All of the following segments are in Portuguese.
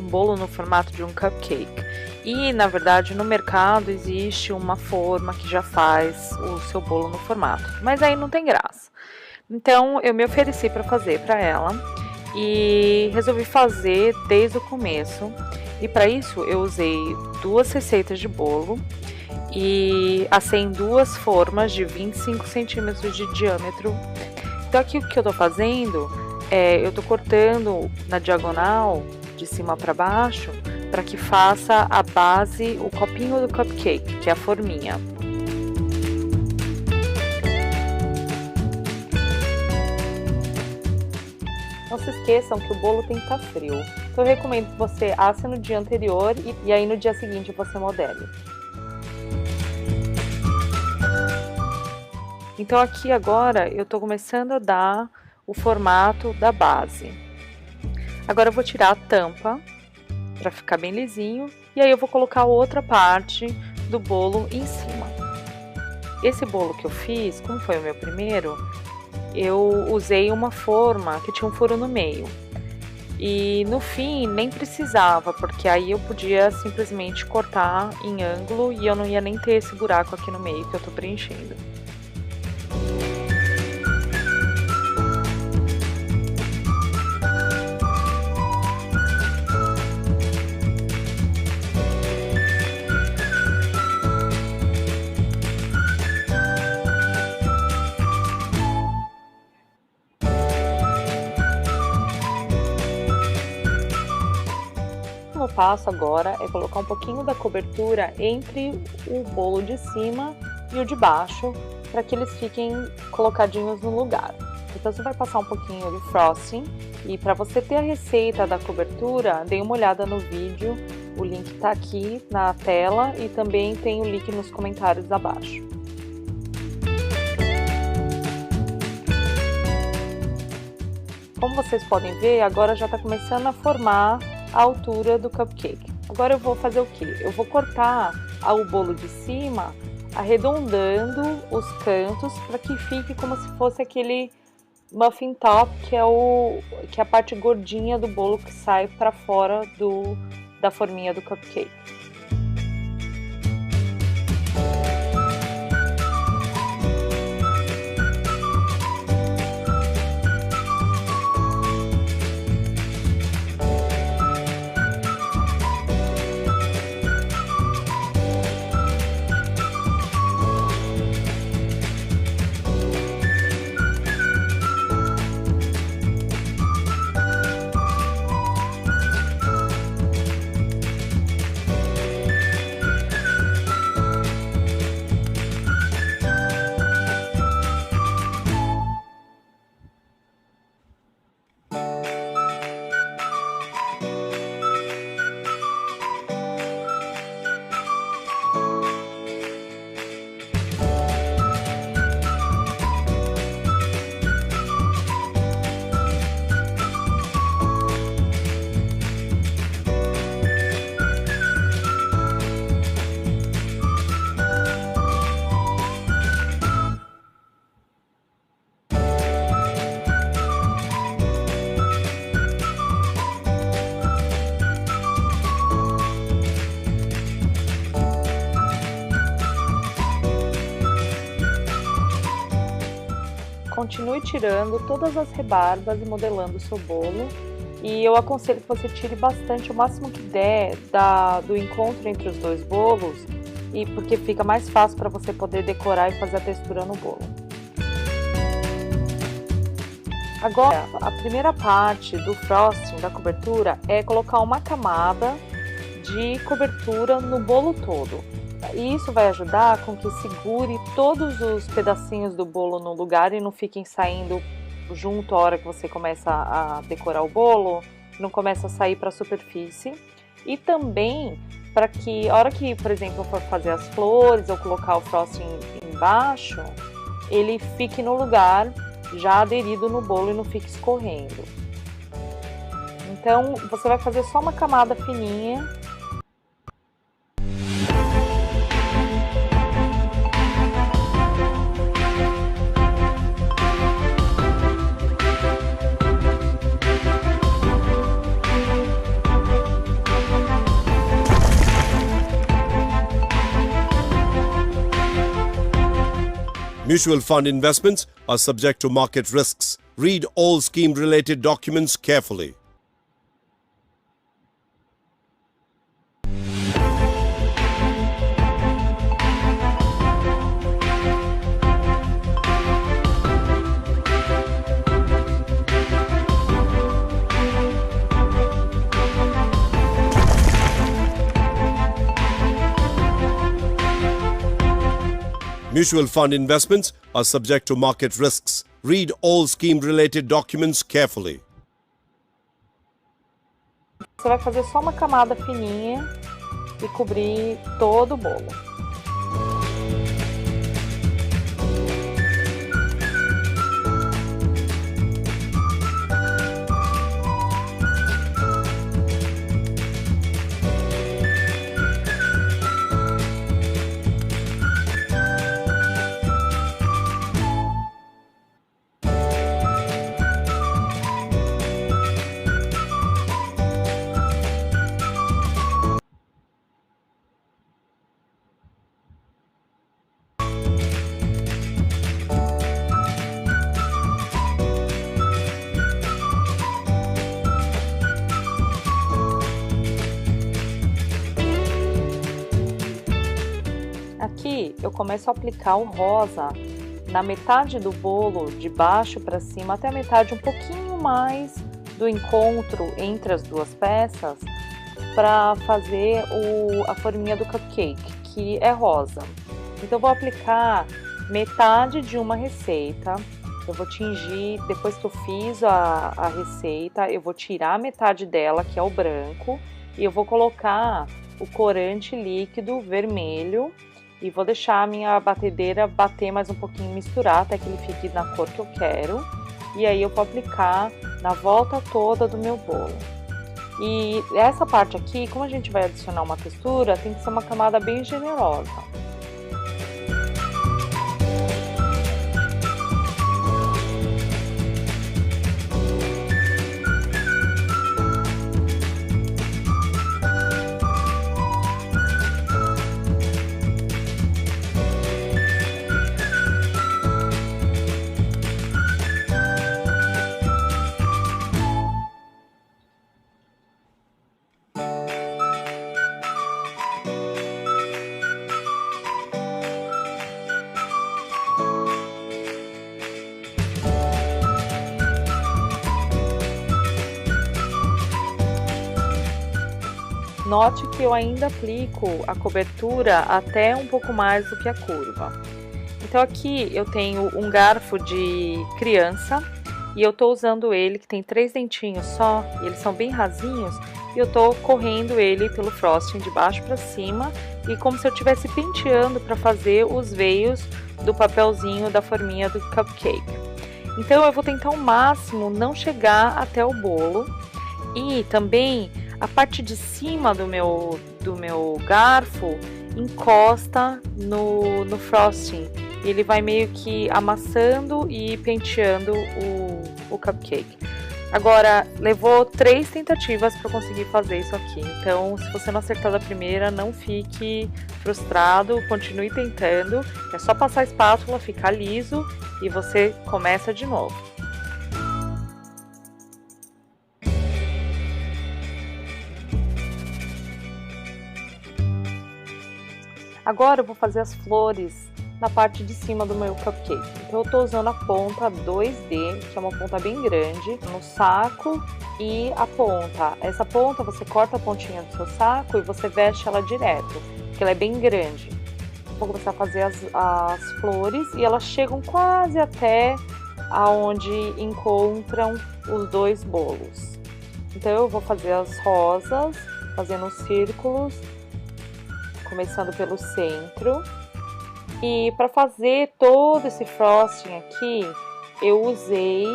bolo no formato de um cupcake. E, na verdade, no mercado existe uma forma que já faz o seu bolo no formato, mas aí não tem graça. Então, eu me ofereci para fazer para ela e resolvi fazer desde o começo. E para isso, eu usei 2 receitas de bolo e assei em 2 formas de 25 centímetros de diâmetro. Então, aqui o que eu tô fazendo eu tô cortando na diagonal, de cima para baixo, para que faça a base, o copinho do cupcake, que é a forminha. Não se esqueçam que o bolo tem que estar frio. Então eu recomendo que você asse no dia anterior e aí no dia seguinte você modele. Então aqui agora eu tô começando a dar o formato da base. Agora eu vou tirar a tampa para ficar bem lisinho e aí eu vou colocar outra parte do bolo em cima. Esse bolo que eu fiz, como foi o meu primeiro, eu usei uma forma que tinha um furo no meio. E no fim nem precisava, porque aí eu podia simplesmente cortar em ângulo e eu não ia nem ter esse buraco aqui no meio que eu tô preenchendo. O próximo passo agora é colocar um pouquinho da cobertura entre o bolo de cima e o de baixo, para que eles fiquem colocadinhos no lugar. Então você vai passar um pouquinho do frosting e para você ter a receita da cobertura, dê uma olhada no vídeo, o link está aqui na tela e também tem o link nos comentários abaixo. Como vocês podem ver, agora já está começando a formar a altura do cupcake. Agora eu vou fazer o que? Eu vou cortar o bolo de cima, arredondando os cantos para que fique como se fosse aquele muffin top, que é a parte gordinha do bolo que sai para fora da forminha do cupcake. Continue tirando todas as rebarbas e modelando o seu bolo. E eu aconselho que você tire bastante, o máximo que der, do encontro entre os dois bolos, porque fica mais fácil para você poder decorar e fazer a textura no bolo. Agora, a primeira parte do frosting, da cobertura, é colocar uma camada de cobertura no bolo todo. E isso vai ajudar com que segure todos os pedacinhos do bolo no lugar e não fiquem saindo junto a hora que você começa a decorar o bolo, não começa a sair para a superfície. E também para que a hora que, por exemplo, eu for fazer as flores ou colocar o frosting embaixo, ele fique no lugar já aderido no bolo e não fique escorrendo. Então você vai fazer só uma camada fininha. Mutual fund investments are subject to market risks. Read all scheme-related documents carefully. Mutual fund investments are subject to market risks. Read all scheme-related documents carefully. Você vai fazer só uma camada fininha e cobrir todo o bolo. Aqui eu começo a aplicar o rosa na metade do bolo, de baixo para cima, até a metade, um pouquinho mais do encontro entre as duas peças, para fazer a forminha do cupcake, que é rosa. Então eu vou aplicar metade de uma receita, eu vou tingir, depois que eu fiz a receita, eu vou tirar metade dela, que é o branco, e eu vou colocar o corante líquido vermelho, e vou deixar a minha batedeira bater mais um pouquinho, misturar até que ele fique na cor que eu quero. E aí eu vou aplicar na volta toda do meu bolo. E essa parte aqui, como a gente vai adicionar uma textura, tem que ser uma camada bem generosa. Note que eu ainda aplico a cobertura até um pouco mais do que a curva. Então aqui eu tenho um garfo de criança e eu tô usando ele, que tem 3 dentinhos só, e eles são bem rasinhos, e eu tô correndo ele pelo frosting de baixo para cima, e como se eu estivesse penteando para fazer os veios do papelzinho da forminha do cupcake. Então eu vou tentar ao máximo não chegar até o bolo, e também a parte de cima do meu garfo encosta no frosting. Ele vai meio que amassando e penteando o cupcake. Agora, levou 3 tentativas para conseguir fazer isso aqui. Então, se você não acertar da primeira, não fique frustrado, continue tentando. É só passar a espátula, ficar liso e você começa de novo. Agora eu vou fazer as flores na parte de cima do meu cupcake. Então eu tô usando a ponta 2D, que é uma ponta bem grande, no saco e a ponta. Essa ponta você corta a pontinha do seu saco e você veste ela direto, porque ela é bem grande. Vou começar a fazer as flores e elas chegam quase até aonde encontram os 2 bolos. Então eu vou fazer as rosas, fazendo círculos, começando pelo centro. E para fazer todo esse frosting aqui, eu usei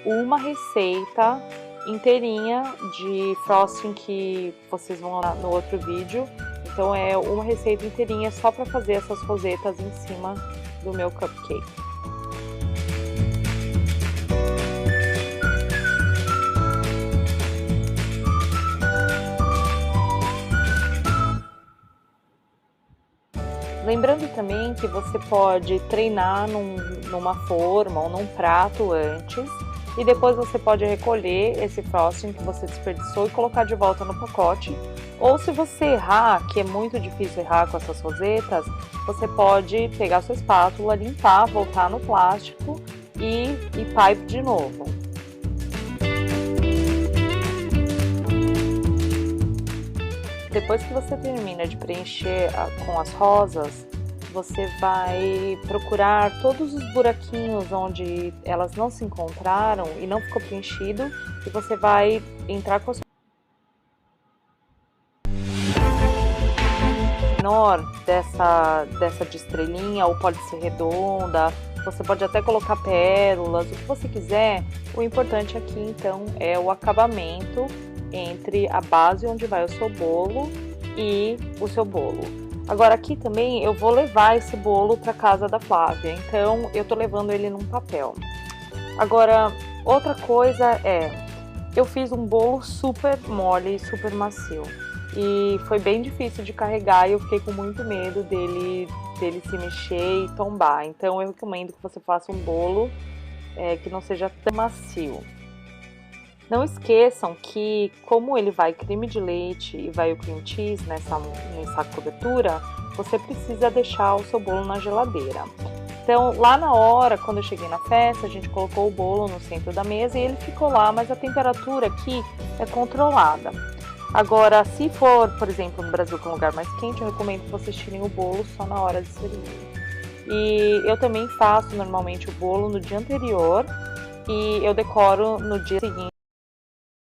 uma receita inteirinha de frosting que vocês vão lá no outro vídeo. Então é uma receita inteirinha só para fazer essas rosetas em cima do meu cupcake. Lembrando também que você pode treinar numa forma ou num prato antes, e depois você pode recolher esse frosting que você desperdiçou e colocar de volta no pacote. Ou se você errar, que é muito difícil errar com essas rosetas, você pode pegar sua espátula, limpar, voltar no plástico e pipe de novo. Depois que você termina de preencher com as rosas, você vai procurar todos os buraquinhos onde elas não se encontraram e não ficou preenchido, e você vai entrar com a sua menor dessa de estrelinha, ou pode ser redonda, você pode até colocar pérolas, o que você quiser. O importante aqui então é o acabamento entre a base onde vai o seu bolo e o seu bolo. Agora aqui também eu vou levar esse bolo para casa da Flávia, então eu tô levando ele num papel. Agora, outra coisa eu fiz um bolo super mole, super macio, e foi bem difícil de carregar e eu fiquei com muito medo dele se mexer e tombar. Então eu recomendo que você faça um bolo que não seja tão macio. Não esqueçam que, como ele vai creme de leite e vai o cream cheese nessa cobertura, você precisa deixar o seu bolo na geladeira. Então, lá na hora, quando eu cheguei na festa, a gente colocou o bolo no centro da mesa e ele ficou lá, mas a temperatura aqui é controlada. Agora, se for, por exemplo, no Brasil, que é um lugar mais quente, eu recomendo que vocês tirem o bolo só na hora de servir. E eu também faço normalmente o bolo no dia anterior e eu decoro no dia seguinte.